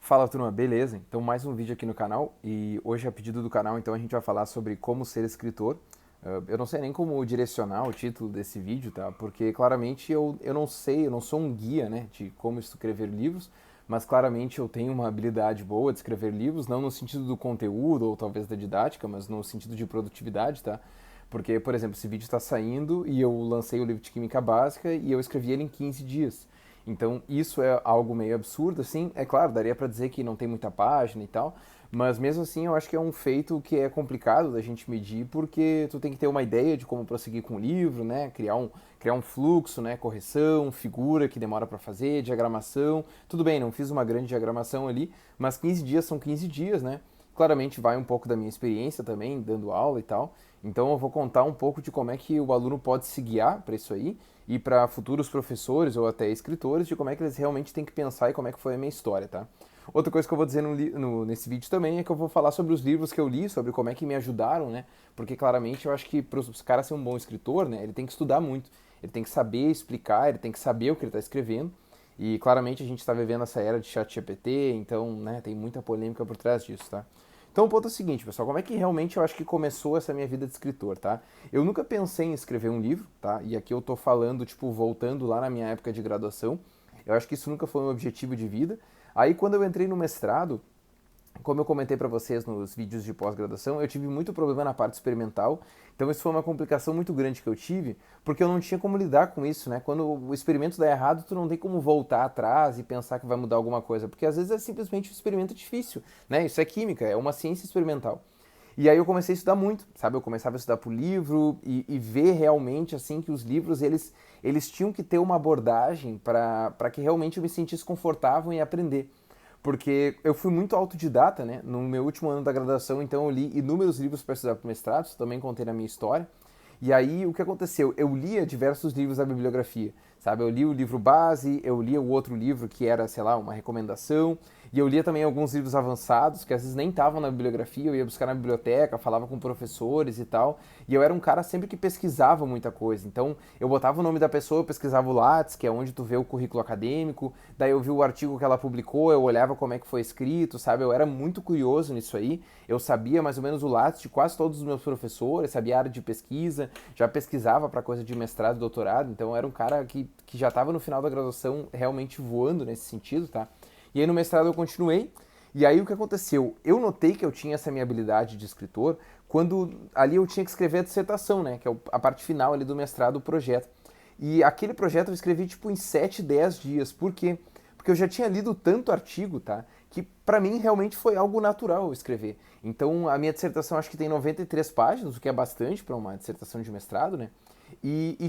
Fala turma, beleza? Então mais um vídeo aqui no canal e hoje a pedido do canal então a gente vai falar sobre como ser escritor. Eu não sei nem como direcionar o título desse vídeo, tá? Porque claramente eu não sei, eu não sou um guia, né, de como escrever livros, mas claramente eu tenho uma habilidade boa de escrever livros, não no sentido do conteúdo ou talvez da didática, mas no sentido de produtividade, tá? Porque, por exemplo, esse vídeo está saindo e eu lancei o livro de Química Básica e eu escrevi ele em 15 dias. Então, isso é algo meio absurdo, assim. É claro, daria para dizer que não tem muita página e tal, mas mesmo assim eu acho que é um feito que é complicado da gente medir, porque tu tem que ter uma ideia de como prosseguir com o livro, né? Criar um fluxo, né? Correção, figura que demora para fazer, diagramação. Tudo bem, não fiz uma grande diagramação ali, mas 15 dias são 15 dias, né? Claramente vai um pouco da minha experiência também, dando aula e tal. Então eu vou contar um pouco de como é que o aluno pode se guiar para isso aí e para futuros professores ou até escritores de como é que eles realmente têm que pensar e como é que foi a minha história, tá? Outra coisa que eu vou dizer nesse vídeo também é que eu vou falar sobre os livros que eu li, sobre como é que me ajudaram, né? Porque claramente eu acho que para os caras ser um bom escritor, né, ele tem que estudar muito, ele tem que saber explicar, ele tem que saber o que ele está escrevendo. E claramente a gente está vivendo essa era de chat GPT, então né, tem muita polêmica por trás disso, tá? Então o ponto é o seguinte, pessoal, como é que realmente eu acho que começou essa minha vida de escritor, tá? Eu nunca pensei em escrever um livro, tá? E aqui eu tô falando, tipo, voltando lá na minha época de graduação. Eu acho que isso nunca foi um objetivo de vida. Aí quando eu entrei no mestrado, como eu comentei para vocês nos vídeos de pós-graduação, eu tive muito problema na parte experimental. Então isso foi uma complicação muito grande que eu tive, porque eu não tinha como lidar com isso, né? Quando o experimento dá errado, tu não tem como voltar atrás e pensar que vai mudar alguma coisa, porque às vezes é simplesmente um experimento difícil, né? Isso é química, é uma ciência experimental. E aí eu comecei a estudar muito, sabe? Eu começava a estudar por livro e ver realmente assim que os livros eles tinham que ter uma abordagem para que realmente eu me sentisse confortável em aprender. Porque eu fui muito autodidata, né? No meu último ano da graduação, então eu li inúmeros livros para estudar para o mestrado, isso também contei na minha história. E aí o que aconteceu? Eu lia diversos livros da bibliografia, sabe? Eu li o livro base, eu lia o outro livro que era, sei lá, uma recomendação, e eu lia também alguns livros avançados que às vezes nem estavam na bibliografia, eu ia buscar na biblioteca, falava com professores e tal. E eu era um cara sempre que pesquisava muita coisa. Então eu botava o nome da pessoa, eu pesquisava o Lattes, que é onde tu vê o currículo acadêmico, daí eu vi o artigo que ela publicou, eu olhava como é que foi escrito, sabe? Eu era muito curioso nisso aí. Eu sabia mais ou menos o Lattes de quase todos os meus professores, sabia a área de pesquisa, já pesquisava para coisa de mestrado e doutorado, então eu era um cara que já estava no final da graduação realmente voando nesse sentido, tá? E aí no mestrado eu continuei, e aí o que aconteceu? Eu notei que eu tinha essa minha habilidade de escritor quando ali eu tinha que escrever a dissertação, né? Que é a parte final ali do mestrado, o projeto. E aquele projeto eu escrevi tipo em 7, 10 dias. Por quê? Porque eu já tinha lido tanto artigo, tá? Que para mim realmente foi algo natural escrever. Então a minha dissertação acho que tem 93 páginas, o que é bastante para uma dissertação de mestrado, né?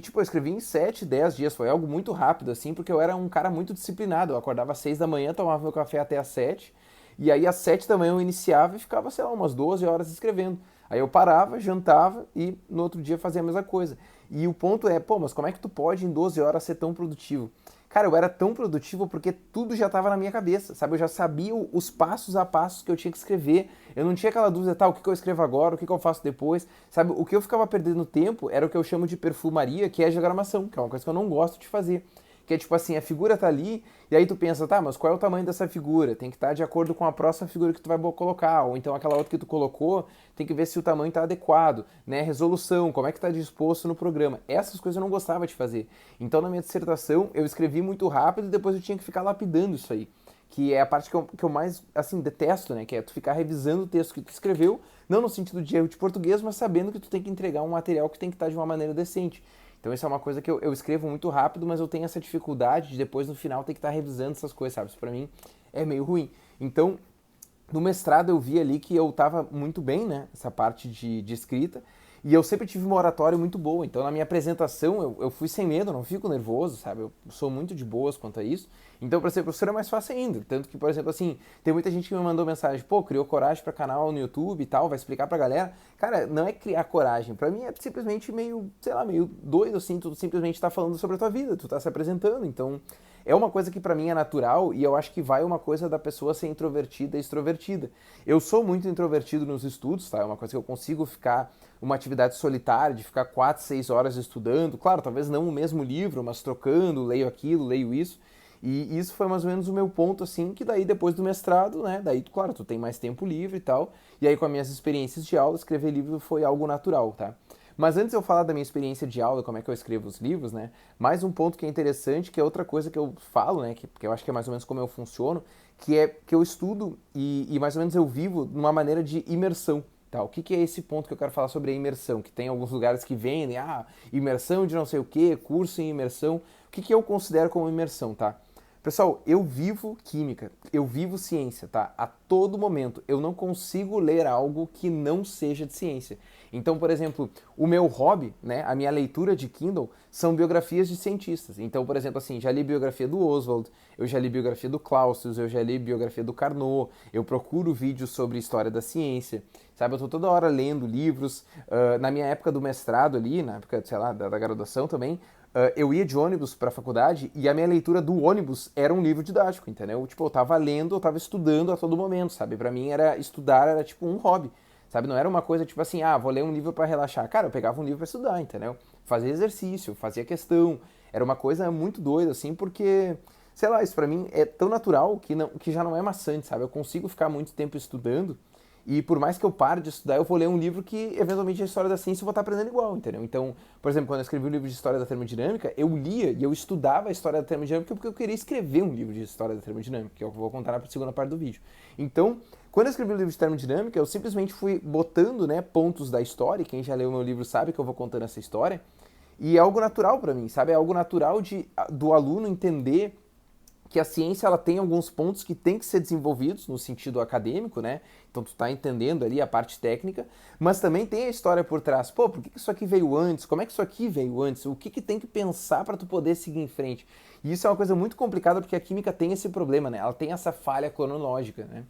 Tipo, eu escrevi em 7, 10 dias, foi algo muito rápido, assim, porque eu era um cara muito disciplinado. Eu acordava às 6 da manhã, tomava meu café até às 7, e aí às 7 da manhã eu iniciava e ficava, sei lá, umas 12 horas escrevendo. Aí eu parava, jantava e no outro dia fazia a mesma coisa. E o ponto é, pô, mas como é que tu pode em 12 horas ser tão produtivo? Cara, eu era tão produtivo porque tudo já estava na minha cabeça, sabe? Eu já sabia os passos a passos que eu tinha que escrever. Eu não tinha aquela dúvida, tá, o que que eu escrevo agora, o que que eu faço depois, sabe? O que eu ficava perdendo tempo era o que eu chamo de perfumaria, que é a diagramação, que é uma coisa que eu não gosto de fazer. Que é tipo assim, a figura tá ali, e aí tu pensa, tá, mas qual é o tamanho dessa figura? Tem que estar de acordo com a próxima figura que tu vai colocar, ou então aquela outra que tu colocou, tem que ver se o tamanho tá adequado, né? Resolução, como é que tá disposto no programa. Essas coisas eu não gostava de fazer. Então na minha dissertação eu escrevi muito rápido e depois eu tinha que ficar lapidando isso aí. Que é a parte que eu mais, assim, detesto, né? Que é tu ficar revisando o texto que tu escreveu, não no sentido de erro de português, mas sabendo que tu tem que entregar um material que tem que estar de uma maneira decente. Então isso é uma coisa que eu escrevo muito rápido, mas eu tenho essa dificuldade de depois no final ter que estar revisando essas coisas, sabe? Isso pra mim é meio ruim. Então, no mestrado eu vi ali que eu estava muito bem, né? Essa parte de escrita. E eu sempre tive uma oratória muito boa. Então, na minha apresentação, eu fui sem medo, não fico nervoso, sabe? Eu sou muito de boas quanto a isso. Então, para ser professor é mais fácil ainda. Tanto que, por exemplo, assim, tem muita gente que me mandou mensagem, pô, criou coragem para canal no YouTube e tal, vai explicar pra galera. Cara, não é criar coragem. Para mim é simplesmente meio, sei lá, meio doido, assim. Tu simplesmente tá falando sobre a tua vida, tu tá se apresentando. Então, é uma coisa que para mim é natural e eu acho que vai uma coisa da pessoa ser introvertida e extrovertida. Eu sou muito introvertido nos estudos, tá? É uma coisa que eu consigo ficar uma atividade solitária, de ficar 4, 6 horas estudando. Claro, talvez não o mesmo livro, mas trocando, leio aquilo, leio isso. E isso foi mais ou menos o meu ponto, assim, que daí depois do mestrado, né, daí, claro, tu tem mais tempo livre e tal, e aí com as minhas experiências de aula, escrever livro foi algo natural, tá? Mas antes de eu falar da minha experiência de aula, como é que eu escrevo os livros, né, mais um ponto que é interessante, que é outra coisa que eu falo, né, que eu acho que é mais ou menos como eu funciono, que é que eu estudo e mais ou menos eu vivo numa maneira de imersão. Tá, o que, que é esse ponto que eu quero falar sobre a imersão? Que tem alguns lugares que vendem, imersão de não sei o que, curso em imersão. O que, que eu considero como imersão, tá? Pessoal, eu vivo química, eu vivo ciência, tá? A todo momento. Eu não consigo ler algo que não seja de ciência. Então, por exemplo, o meu hobby, né, a minha leitura de Kindle, são biografias de cientistas. Então, por exemplo, assim, já li biografia do Oswald, eu já li biografia do Clausius, eu já li biografia do Carnot, eu procuro vídeos sobre história da ciência, sabe? Eu tô toda hora lendo livros. Na minha época do mestrado ali, na época, sei lá, da graduação também, eu ia de ônibus para a faculdade e a minha leitura do ônibus era um livro didático, entendeu? Tipo, eu tava lendo, eu tava estudando a todo momento, sabe? Para mim era estudar era tipo um hobby, sabe? Não era uma coisa tipo assim, vou ler um livro para relaxar. Cara, eu pegava um livro para estudar, entendeu? Fazia exercício, fazia questão. Era uma coisa muito doida assim, porque sei lá, isso para mim é tão natural que já não é maçante, sabe? Eu consigo ficar muito tempo estudando e por mais que eu pare de estudar, eu vou ler um livro que, eventualmente, a história da ciência eu vou estar aprendendo igual, entendeu? Então, por exemplo, quando eu escrevi um livro de história da termodinâmica, eu lia e eu estudava a história da termodinâmica porque eu queria escrever um livro de história da termodinâmica, que é o que eu vou contar na segunda parte do vídeo. Então, quando eu escrevi o livro de termodinâmica, eu simplesmente fui botando, né, pontos da história, e quem já leu o meu livro sabe que eu vou contando essa história, e é algo natural para mim, sabe? É algo natural do aluno entender que a ciência ela tem alguns pontos que tem que ser desenvolvidos no sentido acadêmico, né? Então tu tá entendendo ali a parte técnica, mas também tem a história por trás. Pô, por que isso aqui veio antes? Como é que isso aqui veio antes? O que tem que pensar para tu poder seguir em frente? E isso é uma coisa muito complicada porque a química tem esse problema, né? Ela tem essa falha cronológica, né?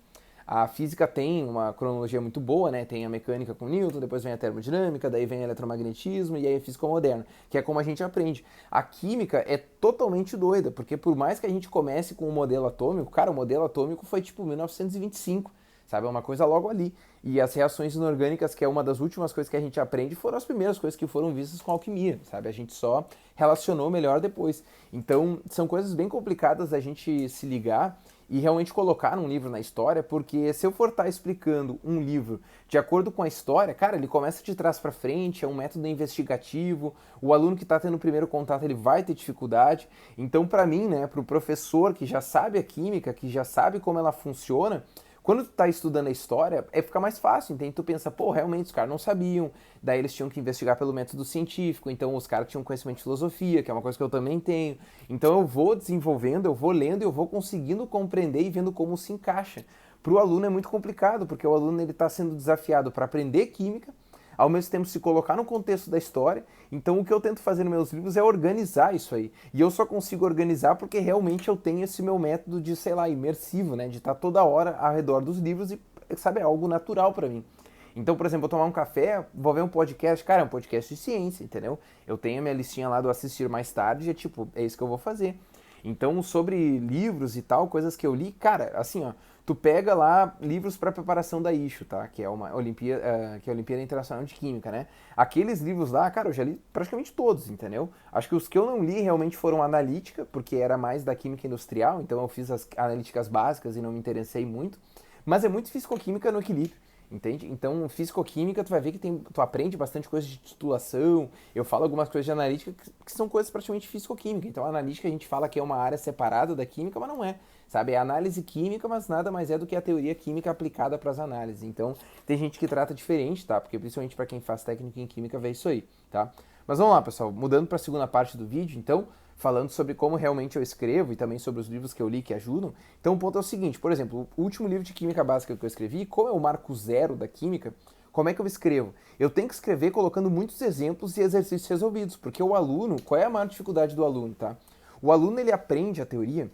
A física tem uma cronologia muito boa, né? Tem a mecânica com Newton, depois vem a termodinâmica, daí vem o eletromagnetismo e aí a física moderna, que é como a gente aprende. A química é totalmente doida, porque por mais que a gente comece com o modelo atômico, cara, o modelo atômico foi tipo 1925, sabe? É uma coisa logo ali. E as reações inorgânicas, que é uma das últimas coisas que a gente aprende, foram as primeiras coisas que foram vistas com a alquimia, sabe? A gente só relacionou melhor depois. Então, são coisas bem complicadas da gente se ligar e realmente colocar num livro na história, porque se eu for estar explicando um livro de acordo com a história, cara, ele começa de trás para frente, é um método investigativo, o aluno que está tendo o primeiro contato, ele vai ter dificuldade. Então, para mim, né, para o professor que já sabe a química, que já sabe como ela funciona, quando tu tá estudando a história, fica mais fácil, entende? Tu pensa, pô, realmente os caras não sabiam, daí eles tinham que investigar pelo método científico, então os caras tinham conhecimento de filosofia, que é uma coisa que eu também tenho. Então eu vou desenvolvendo, eu vou lendo e eu vou conseguindo compreender e vendo como se encaixa. Para o aluno é muito complicado, porque o aluno ele está sendo desafiado para aprender química, ao mesmo tempo se colocar no contexto da história. Então o que eu tento fazer nos meus livros é organizar isso aí. E eu só consigo organizar porque realmente eu tenho esse meu método de, sei lá, imersivo, né? De estar toda hora ao redor dos livros e, sabe, é algo natural para mim. Então, por exemplo, eu tomar um café, vou ver um podcast, cara, é um podcast de ciência, entendeu? Eu tenho a minha listinha lá do assistir mais tarde e é tipo, é isso que eu vou fazer. Então, sobre livros e tal, coisas que eu li, cara, assim, ó, tu pega lá livros para preparação da ISHO, tá? Que é uma Olimpíada, que é a Olimpíada Internacional de Química, né? Aqueles livros lá, cara, eu já li praticamente todos, entendeu? Acho que os que eu não li realmente foram analítica, porque era mais da química industrial, então eu fiz as analíticas básicas e não me interessei muito. Mas é muito fisicoquímica no equilíbrio. Entende? Então, fisicoquímica, tu vai ver que tu aprende bastante coisa de titulação. Eu falo algumas coisas de analítica que são coisas praticamente fisicoquímica. Então, a analítica a gente fala que é uma área separada da química, mas não é. Sabe? É análise química, mas nada mais é do que a teoria química aplicada para as análises. Então, tem gente que trata diferente, tá? Porque principalmente para quem faz técnica em química vê isso aí, tá? Mas vamos lá, pessoal. Mudando para a segunda parte do vídeo, então, falando sobre como realmente eu escrevo e também sobre os livros que eu li que ajudam. Então o ponto é o seguinte, por exemplo, o último livro de química básica que eu escrevi, como é o marco zero da química, como é que eu escrevo? Eu tenho que escrever colocando muitos exemplos e exercícios resolvidos, porque o aluno, qual é a maior dificuldade do aluno, tá? O aluno ele aprende a teoria,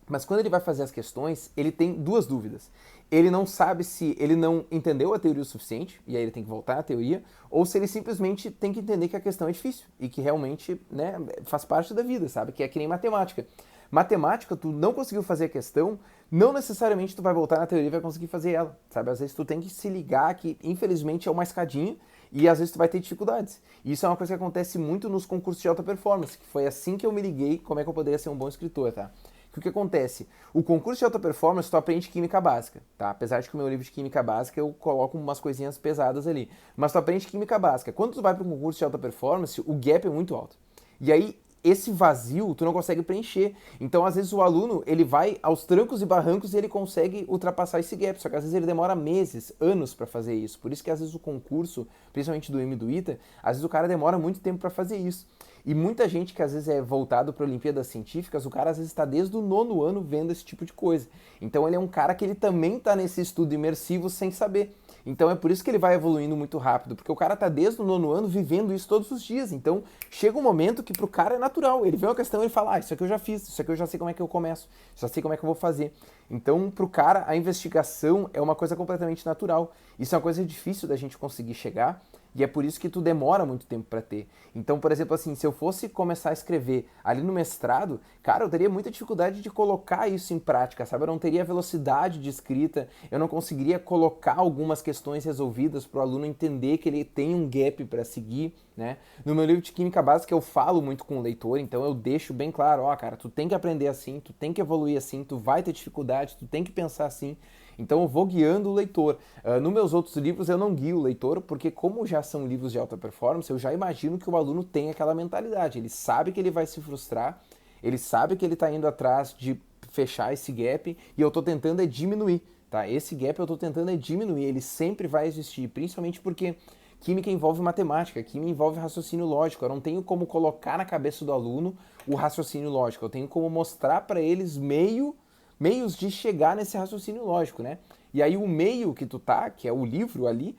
mas quando ele vai fazer as questões, ele tem duas dúvidas. Ele não sabe se ele não entendeu a teoria o suficiente, e aí ele tem que voltar à teoria, ou se ele simplesmente tem que entender que a questão é difícil e que realmente, né, faz parte da vida, sabe? Que é que nem matemática. Matemática, tu não conseguiu fazer a questão, não necessariamente tu vai voltar na teoria e vai conseguir fazer ela, sabe? Às vezes tu tem que se ligar que, infelizmente, é uma escadinha e às vezes tu vai ter dificuldades. E isso é uma coisa que acontece muito nos concursos de alta performance, que foi assim que eu me liguei como é que eu poderia ser um bom escritor, tá? Que o que acontece? O concurso de alta performance tu aprende química básica, tá? Apesar de que o meu livro de química básica eu coloco umas coisinhas pesadas ali. Mas tu aprende química básica. Quando tu vai para um concurso de alta performance, o gap é muito alto. E aí, esse vazio tu não consegue preencher. Então, às vezes, o aluno ele vai aos trancos e barrancos e ele consegue ultrapassar esse gap. Só que às vezes ele demora meses, anos para fazer isso. Por isso que às vezes o concurso, principalmente do IME e do ITA, às vezes o cara demora muito tempo para fazer isso. E muita gente que às vezes é voltado para Olimpíadas Científicas, o cara às vezes está desde o 9º ano vendo esse tipo de coisa. Então ele é um cara que ele também está nesse estudo imersivo sem saber. Então é por isso que ele vai evoluindo muito rápido, porque o cara tá desde o 9º ano vivendo isso todos os dias. Então chega um momento que pro cara é natural. Ele vê uma questão e ele fala, isso aqui eu já fiz, isso aqui eu já sei como é que eu começo, já sei como é que eu vou fazer. Então pro cara a investigação é uma coisa completamente natural. Isso é uma coisa difícil da gente conseguir chegar. E é por isso que tu demora muito tempo para ter. Então, por exemplo, assim, se eu fosse começar a escrever ali no mestrado, cara, eu teria muita dificuldade de colocar isso em prática, sabe? Eu não teria velocidade de escrita, eu não conseguiria colocar algumas questões resolvidas para o aluno entender que ele tem um gap para seguir, né? No meu livro de Química Básica eu falo muito com o leitor, então eu deixo bem claro, ó, cara, tu tem que aprender assim, tu tem que evoluir assim, tu vai ter dificuldade, tu tem que pensar assim. Então eu vou guiando o leitor. Nos meus outros livros eu não guio o leitor, porque como já são livros de alta performance, eu já imagino que o aluno tem aquela mentalidade. Ele sabe que ele vai se frustrar, ele sabe que ele está indo atrás de fechar esse gap e eu estou tentando é diminuir, tá? Esse gap eu estou tentando é diminuir, ele sempre vai existir, principalmente porque química envolve matemática, química envolve raciocínio lógico. Eu não tenho como colocar na cabeça do aluno o raciocínio lógico, eu tenho como mostrar para eles meios de chegar nesse raciocínio lógico, né? E aí o meio que tu tá, que é o livro ali,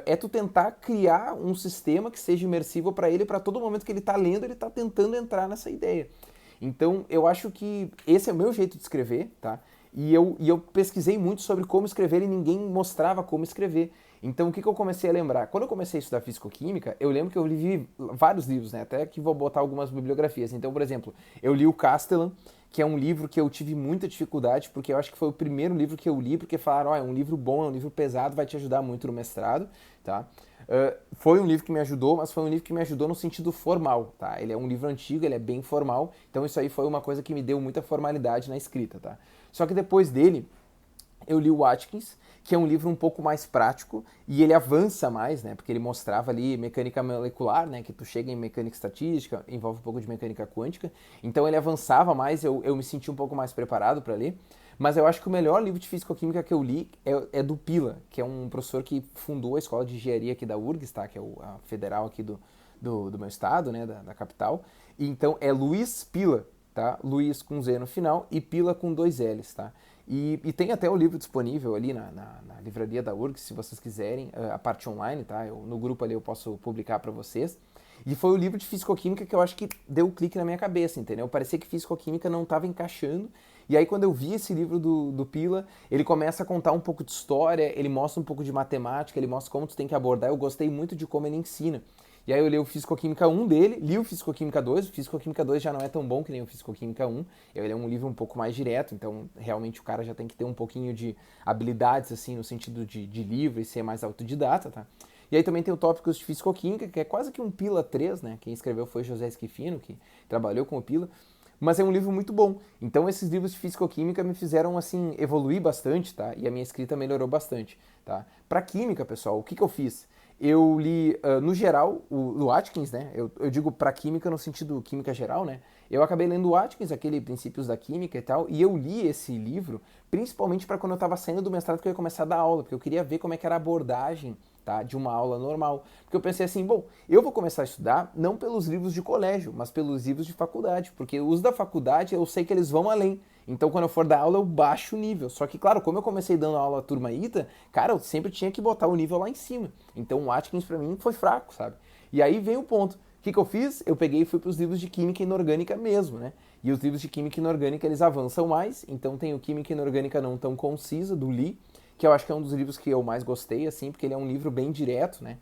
é tu tentar criar um sistema que seja imersivo para ele, para todo momento que ele tá lendo, ele tá tentando entrar nessa ideia. Então, eu acho que esse é o meu jeito de escrever, tá? E eu pesquisei muito sobre como escrever e ninguém mostrava como escrever. Então, o que eu comecei a lembrar? Quando eu comecei a estudar fisicoquímica, eu lembro que eu li vários livros, né? Até que vou botar algumas bibliografias. Então, por exemplo, eu li o Castellan, que é um livro que eu tive muita dificuldade, porque eu acho que foi o primeiro livro que eu li, porque falaram, é um livro bom, é um livro pesado, vai te ajudar muito no mestrado, tá? Foi um livro que me ajudou, mas foi um livro que me ajudou no sentido formal, tá? Ele é um livro antigo, ele é bem formal, então isso aí foi uma coisa que me deu muita formalidade na escrita, tá? Só que depois dele, eu li o Watkins, que é um livro um pouco mais prático e ele avança mais, né? Porque ele mostrava ali mecânica molecular, né? Que tu chega em mecânica estatística, envolve um pouco de mecânica quântica. Então ele avançava mais, eu me senti um pouco mais preparado para ler. Mas eu acho que o melhor livro de fisicoquímica que eu li é do Pila, que é um professor que fundou a escola de engenharia aqui da URGS, tá? Que é a federal aqui do meu estado, né? Da capital. E então é Luiz Pila, tá? Luiz com Z no final e Pila com 2 L's, tá? E tem até o livro disponível ali na livraria da URGS, se vocês quiserem, a parte online, tá? No grupo ali eu posso publicar para vocês. E foi o livro de fisicoquímica que eu acho que deu um clique na minha cabeça, entendeu? Parecia que fisicoquímica não estava encaixando. E aí quando eu vi esse livro do Pila, ele começa a contar um pouco de história, ele mostra um pouco de matemática, ele mostra como tu tem que abordar. Eu gostei muito de como ele ensina. E aí eu li o Fisicoquímica 1 dele, li o Fisicoquímica 2, o Fisicoquímica 2 já não é tão bom que nem o Fisicoquímica 1, ele é um livro um pouco mais direto, então realmente o cara já tem que ter um pouquinho de habilidades, assim, no sentido de livro e ser mais autodidata, tá? E aí também tem o Tópicos de Fisicoquímica, que é quase que um Pila 3, né? Quem escreveu foi José Schifino, que trabalhou com o Pila, mas é um livro muito bom. Então esses livros de fisicoquímica me fizeram assim evoluir bastante, tá? E a minha escrita melhorou bastante, tá? Para química, pessoal, o que eu fiz? Eu li, no geral, o Atkins, né? Eu digo para química no sentido química geral, né? Eu acabei lendo o Atkins, aquele Princípios da Química e tal, e eu li esse livro principalmente para quando eu estava saindo do mestrado que eu ia começar a dar aula, porque eu queria ver como é que era a abordagem, tá, de uma aula normal. Porque eu pensei assim, bom, eu vou começar a estudar não pelos livros de colégio, mas pelos livros de faculdade, porque os da faculdade eu sei que eles vão além. Então, quando eu for dar aula, eu baixo o nível. Só que, claro, como eu comecei dando aula à turma ITA, cara, eu sempre tinha que botar o nível lá em cima. Então, o Atkins pra mim foi fraco, sabe? E aí vem o ponto. O que eu fiz? Eu peguei e fui pros livros de Química Inorgânica mesmo, né? E os livros de Química Inorgânica, eles avançam mais. Então, tem o Química Inorgânica Não Tão Concisa, do Lee, que eu acho que é um dos livros que eu mais gostei, assim, porque ele é um livro bem direto, né?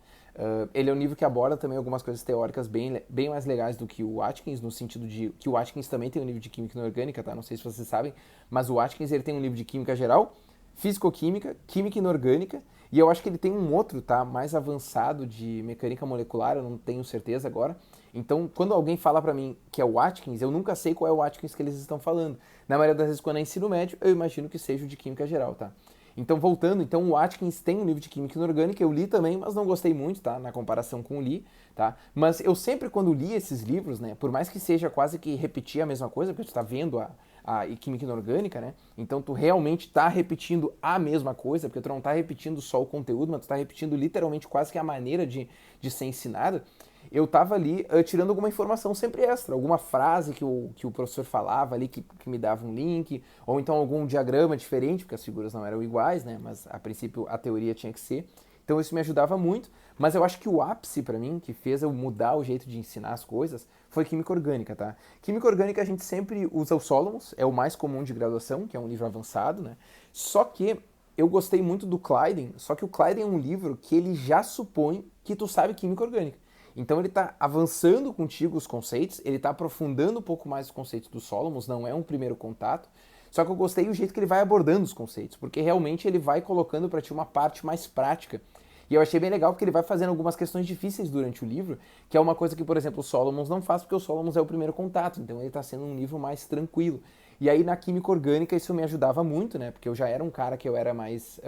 Ele é um livro que aborda também algumas coisas teóricas bem mais legais do que o Atkins, no sentido de que o Atkins também tem um livro de química inorgânica, tá? Não sei se vocês sabem, mas o Atkins ele tem um livro de química geral, fisicoquímica, química inorgânica, e eu acho que ele tem um outro, tá? Mais avançado de mecânica molecular, eu não tenho certeza agora, Então, quando alguém fala para mim que é o Atkins, eu nunca sei qual é o Atkins que eles estão falando. Na maioria das vezes, quando é ensino médio, eu imagino que seja o de Química Geral, tá? Então, voltando, então o Atkins tem um livro de Química Inorgânica, eu li também, mas não gostei muito, tá? Na comparação com o Lee, tá? Mas eu sempre, quando li esses livros, né? Por mais que seja quase que repetir a mesma coisa, porque tu tá vendo a Química Inorgânica, né? Então tu realmente tá repetindo a mesma coisa, porque tu não tá repetindo só o conteúdo, mas tu tá repetindo literalmente quase que a maneira de ser ensinada. Eu tava ali tirando alguma informação sempre extra, alguma frase que o professor falava ali que me dava um link, ou então algum diagrama diferente, porque as figuras não eram iguais, né? Mas a princípio a teoria tinha que ser. Então isso me ajudava muito, mas eu acho que o ápice para mim, que fez eu mudar o jeito de ensinar as coisas, foi Química Orgânica, tá? Química Orgânica a gente sempre usa o Solomons, é o mais comum de graduação, que é um livro avançado, né? Só que eu gostei muito do Clyden, só que o Clyden é um livro que ele já supõe que tu sabe Química Orgânica. Então ele está avançando contigo os conceitos, ele está aprofundando um pouco mais os conceitos do Solomons, não é um primeiro contato. Só que eu gostei do jeito que ele vai abordando os conceitos, porque realmente ele vai colocando para ti uma parte mais prática. E eu achei bem legal porque ele vai fazendo algumas questões difíceis durante o livro, que é uma coisa que, por exemplo, o Solomons não faz, porque o Solomons é o primeiro contato, então ele está sendo um livro mais tranquilo. E aí na Química Orgânica isso me ajudava muito, né? Porque eu já era um cara que eu era mais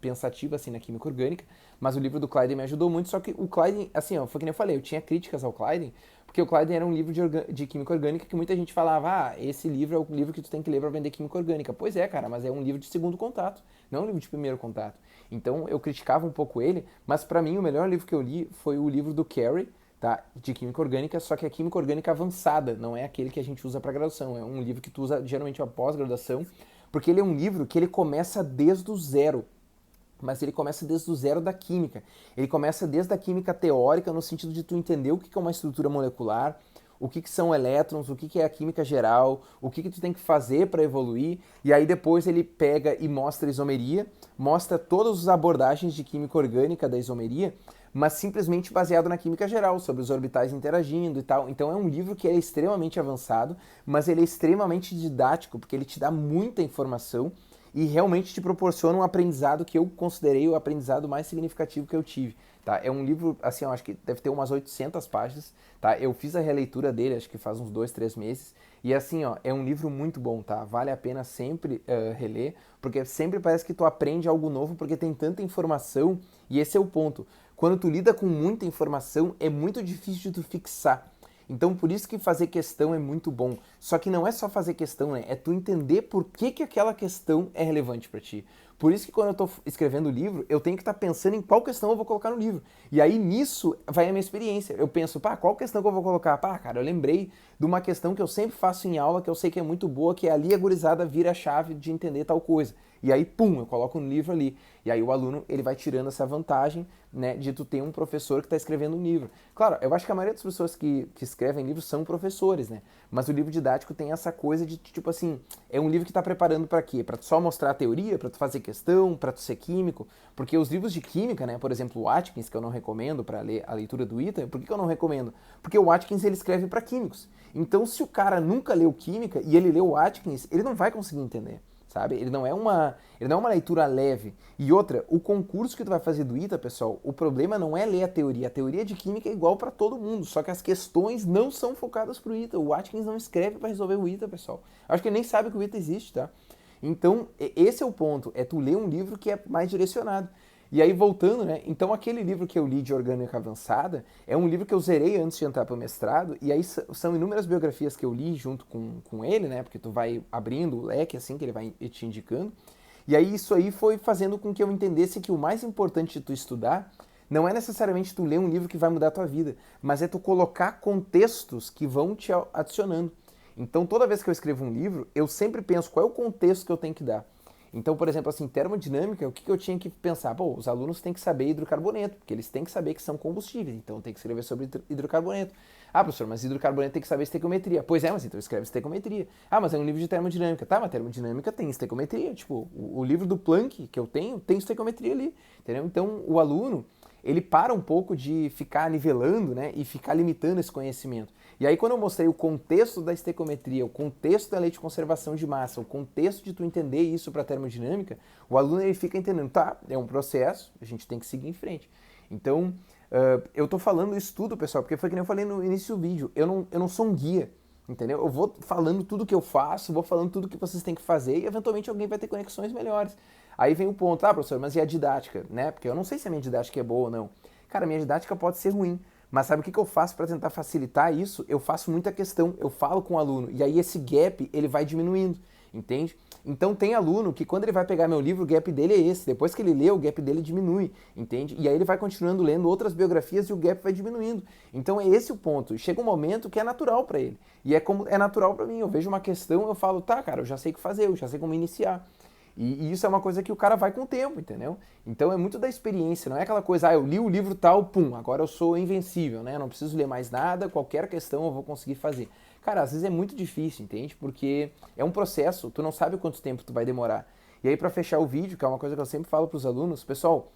pensativo assim na Química Orgânica, mas o livro do Clyden me ajudou muito, só que o Clyden, assim, ó, foi que nem eu falei, eu tinha críticas ao Clyden, porque o Clyden era um livro de Química Orgânica que muita gente falava, ah, esse livro é o livro que tu tem que ler para vender Química Orgânica. Pois é, cara, mas é um livro de segundo contato, não é um livro de primeiro contato. Então eu criticava um pouco ele, mas para mim o melhor livro que eu li foi o livro do Carey, tá, de Química Orgânica, só que é Química Orgânica avançada, não é aquele que a gente usa para graduação, é um livro que tu usa geralmente após graduação, porque ele é um livro que ele começa desde o zero, mas ele começa desde o zero da química. Ele começa desde a química teórica, no sentido de tu entender o que é uma estrutura molecular, o que são elétrons, o que é a química geral, o que tu tem que fazer para evoluir, e aí depois ele pega e mostra a isomeria, mostra todas as abordagens de química orgânica da isomeria, mas simplesmente baseado na química geral, sobre os orbitais interagindo e tal. Então é um livro que é extremamente avançado, mas ele é extremamente didático, porque ele te dá muita informação e realmente te proporciona um aprendizado que eu considerei o aprendizado mais significativo que eu tive. Tá? É um livro, assim, eu acho que deve ter umas 800 páginas, tá? Eu fiz a releitura dele, acho que faz uns 2, 3 meses, e assim, ó, é um livro muito bom, tá? Vale a pena sempre reler, porque sempre parece que tu aprende algo novo, porque tem tanta informação, e esse é o ponto. Quando tu lida com muita informação, é muito difícil de tu fixar. Então, por isso que fazer questão é muito bom. Só que não é só fazer questão, né? É tu entender por que aquela questão é relevante para ti. Por isso que quando eu estou escrevendo o livro, eu tenho que estar pensando em qual questão eu vou colocar no livro. E aí nisso vai a minha experiência. Eu penso, pá, qual questão que eu vou colocar? Pá, cara, eu lembrei de uma questão que eu sempre faço em aula, que eu sei que é muito boa, que é ali a gurizada vira a chave de entender tal coisa. E aí, pum, eu coloco no livro ali. E aí o aluno, ele vai tirando essa vantagem, né, de tu ter um professor que está escrevendo um livro. Claro, eu acho que a maioria das pessoas que escrevem livros são professores, né? Mas o livro didático tem essa coisa de, tipo assim, é um livro que está preparando para quê? Para tu só mostrar a teoria, para tu fazer questão, para tu ser químico? Porque os livros de química, né, por exemplo, o Atkins, que eu não recomendo para ler a leitura do Ita, por que eu não recomendo? Porque o Atkins, ele escreve para químicos. Então, se o cara nunca leu química e ele leu o Atkins, ele não vai conseguir entender. Sabe? Ele não é uma leitura leve. E outra, o concurso que tu vai fazer do ITA, pessoal, o problema não é ler a teoria de química é igual para todo mundo, só que as questões não são focadas pro ITA. O Atkins não escreve para resolver o ITA, pessoal. Acho que ele nem sabe que o ITA existe, tá? Então, esse é o ponto, é tu ler um livro que é mais direcionado. E aí, voltando, né? Então, aquele livro que eu li de Orgânica Avançada é um livro que eu zerei antes de entrar para o mestrado, e aí são inúmeras biografias que eu li junto com ele, né? Porque tu vai abrindo o leque, assim, que ele vai te indicando. E aí, isso aí foi fazendo com que eu entendesse que o mais importante de tu estudar não é necessariamente tu ler um livro que vai mudar a tua vida, mas é tu colocar contextos que vão te adicionando. Então, toda vez que eu escrevo um livro, eu sempre penso qual é o contexto que eu tenho que dar. Então, por exemplo, assim, termodinâmica, o que eu tinha que pensar? Pô, os alunos têm que saber hidrocarboneto, porque eles têm que saber que são combustíveis, então tem que escrever sobre hidrocarboneto. Ah, professor, mas hidrocarboneto tem que saber estequiometria. Pois é, mas então escreve estequiometria. Ah, mas é um livro de termodinâmica. Tá, mas termodinâmica tem estequiometria. Tipo, o livro do Planck que eu tenho, tem estequiometria ali, entendeu? Então, o aluno, ele para um pouco de ficar nivelando, né, e ficar limitando esse conhecimento. E aí quando eu mostrei o contexto da estequiometria, o contexto da lei de conservação de massa, o contexto de tu entender isso para termodinâmica, o aluno ele fica entendendo, tá, é um processo, a gente tem que seguir em frente. Então, Eu tô falando isso tudo, pessoal, porque foi que nem eu falei no início do vídeo. Eu não sou um guia, entendeu? Eu vou falando tudo que eu faço, vou falando tudo que vocês têm que fazer e eventualmente alguém vai ter conexões melhores. Aí vem o ponto, professor, mas e a didática, né? Porque eu não sei se a minha didática é boa ou não. Cara, minha didática pode ser ruim, mas sabe o que eu faço para tentar facilitar isso? Eu faço muita questão, eu falo com o aluno e aí esse gap ele vai diminuindo, entende? Então tem aluno que quando ele vai pegar meu livro, o gap dele é esse. Depois que ele lê, o gap dele diminui, entende? E aí ele vai continuando lendo outras biografias e o gap vai diminuindo. Então é esse o ponto. Chega um momento que é natural para ele. E é como é natural para mim. Eu vejo uma questão, eu falo, tá, cara, eu já sei o que fazer, eu já sei como iniciar. E isso é uma coisa que o cara vai com o tempo, entendeu? Então é muito da experiência, não é aquela coisa, eu li o livro tal, pum, agora eu sou invencível, né? Eu não preciso ler mais nada, qualquer questão eu vou conseguir fazer. Cara, às vezes é muito difícil, entende? Porque é um processo, tu não sabe quanto tempo tu vai demorar. E aí, pra fechar o vídeo, que é uma coisa que eu sempre falo pros alunos, pessoal,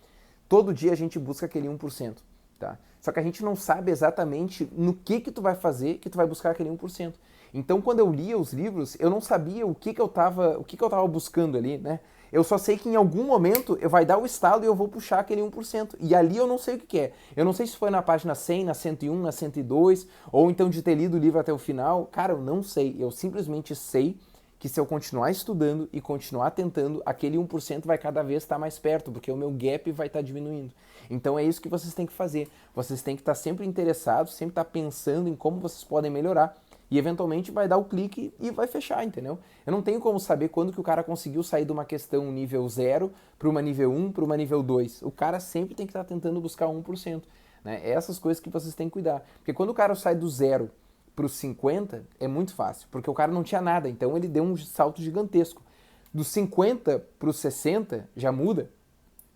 todo dia a gente busca aquele 1%, tá? Só que a gente não sabe exatamente no que tu vai fazer que tu vai buscar aquele 1%. Então, quando eu lia os livros, eu não sabia o que eu tava buscando ali, né? Eu só sei que em algum momento eu vai dar o estalo e eu vou puxar aquele 1%. E ali eu não sei o que é. Eu não sei se foi na página 100, na 101, na 102, ou então de ter lido o livro até o final. Cara, eu não sei. Eu simplesmente sei que se eu continuar estudando e continuar tentando, aquele 1% vai cada vez estar mais perto, porque o meu gap vai estar diminuindo. Então é isso que vocês têm que fazer. Vocês têm que estar sempre interessados, sempre estar pensando em como vocês podem melhorar. E eventualmente vai dar o clique e vai fechar, entendeu? Eu não tenho como saber quando que o cara conseguiu sair de uma questão nível 0 para uma nível 1, para uma nível 2. O cara sempre tem que estar tentando buscar 1%. Né? É essas coisas que vocês têm que cuidar. Porque quando o cara sai do 0 para os 50, é muito fácil. Porque o cara não tinha nada, então ele deu um salto gigantesco. Dos 50 para os 60 já muda.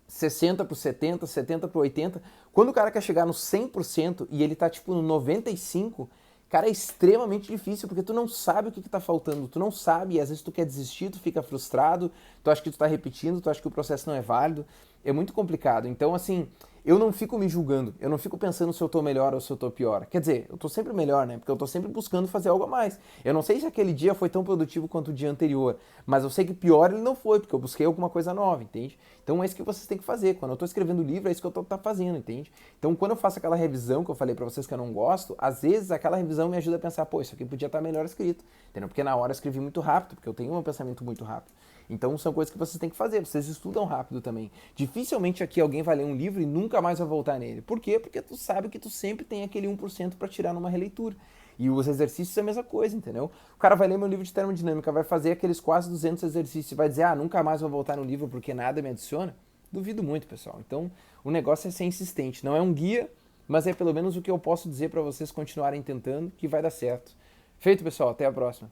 60 para o 70, 70 para o 80. Quando o cara quer chegar no 100% e ele tá tipo no 95%, cara, é extremamente difícil, porque tu não sabe o que tá faltando, tu não sabe, e às vezes tu quer desistir, tu fica frustrado, tu acha que tu tá repetindo, tu acha que o processo não é válido, é muito complicado. Então, assim, eu não fico me julgando, eu não fico pensando se eu tô melhor ou se eu tô pior. Quer dizer, eu tô sempre melhor, né? Porque eu tô sempre buscando fazer algo a mais. Eu não sei se aquele dia foi tão produtivo quanto o dia anterior, mas eu sei que pior ele não foi, porque eu busquei alguma coisa nova, entende? Então é isso que vocês têm que fazer. Quando eu tô escrevendo livro, é isso que eu tô fazendo, entende? Então quando eu faço aquela revisão que eu falei pra vocês que eu não gosto, às vezes aquela revisão me ajuda a pensar, pô, isso aqui podia estar melhor escrito, entendeu? Porque na hora eu escrevi muito rápido, porque eu tenho um pensamento muito rápido. Então são coisas que vocês têm que fazer, vocês estudam rápido também. Dificilmente aqui alguém vai ler um livro e nunca mais vai voltar nele. Por quê? Porque tu sabe que tu sempre tem aquele 1% para tirar numa releitura. E os exercícios é a mesma coisa, entendeu? O cara vai ler meu livro de termodinâmica, vai fazer aqueles quase 200 exercícios e vai dizer, nunca mais vou voltar no livro porque nada me adiciona. Duvido muito, pessoal. Então, o negócio é ser insistente. Não é um guia, mas é pelo menos o que eu posso dizer para vocês continuarem tentando que vai dar certo. Feito, pessoal. Até a próxima.